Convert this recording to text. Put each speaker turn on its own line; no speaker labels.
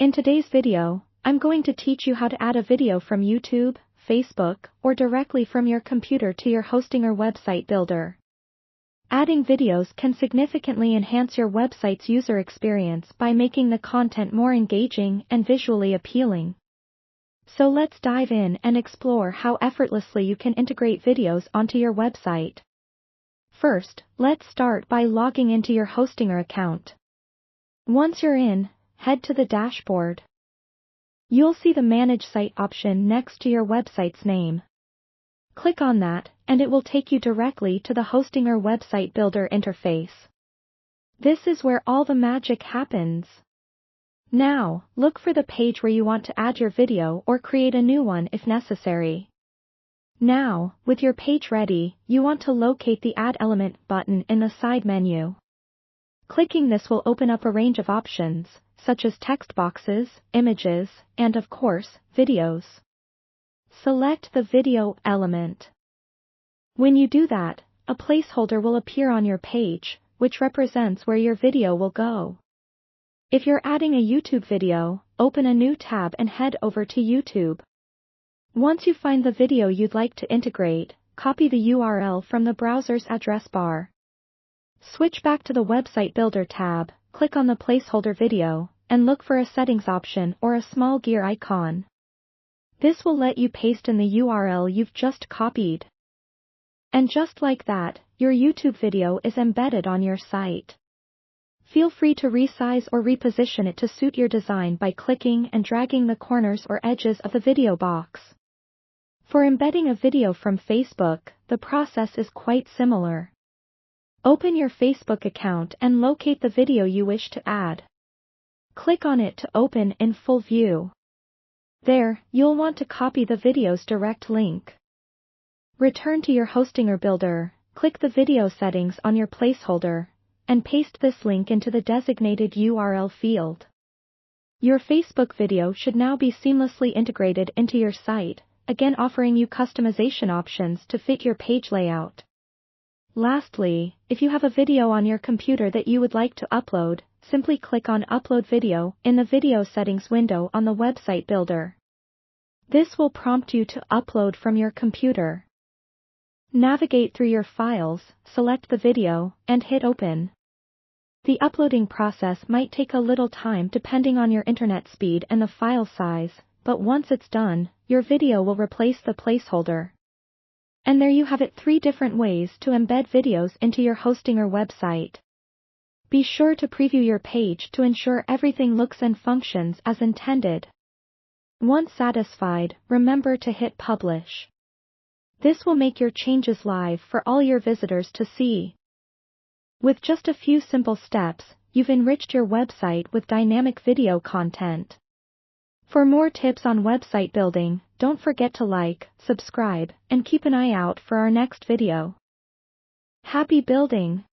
In today's video, I'm going to teach you how to add a video from YouTube, Facebook, or directly from your computer to your hosting or website builder. Adding videos can significantly enhance your website's user experience by making the content more engaging and visually appealing. So let's dive in and explore how effortlessly you can integrate videos onto your website. First, let's start by logging into your Hostinger account. Once you're in, head to the dashboard. You'll see the Manage Site option next to your website's name. Click on that, and it will take you directly to the Hostinger website builder interface. This is where all the magic happens. Now, look for the page where you want to add your video or create a new one if necessary. Now, with your page ready, you want to locate the Add Element button in the side menu. Clicking this will open up a range of options, such as text boxes, images, and of course, videos. Select the video element. When you do that, a placeholder will appear on your page, which represents where your video will go. If you're adding a YouTube video, open a new tab and head over to YouTube. Once you find the video you'd like to integrate, copy the URL from the browser's address bar. Switch back to the Website Builder tab, click on the placeholder video, and look for a settings option or a small gear icon. This will let you paste in the URL you've just copied. And just like that, your YouTube video is embedded on your site. Feel free to resize or reposition it to suit your design by clicking and dragging the corners or edges of the video box. For embedding a video from Facebook, the process is quite similar. Open your Facebook account and locate the video you wish to add. Click on it to open in full view. There, you'll want to copy the video's direct link. Return to your Hostinger builder, click the video settings on your placeholder, and paste this link into the designated URL field. Your Facebook video should now be seamlessly integrated into your site, again offering you customization options to fit your page layout. Lastly, if you have a video on your computer that you would like to upload, simply click on Upload Video in the Video Settings window on the website builder. This will prompt you to upload from your computer. Navigate through your files, select the video, and hit Open. The uploading process might take a little time depending on your internet speed and the file size, but once it's done, your video will replace the placeholder. And there you have it, 3 different ways to embed videos into your Hostinger website. Be sure to preview your page to ensure everything looks and functions as intended. Once satisfied, remember to hit Publish. This will make your changes live for all your visitors to see. With just a few simple steps, you've enriched your website with dynamic video content. For more tips on website building, don't forget to like, subscribe, and keep an eye out for our next video. Happy building!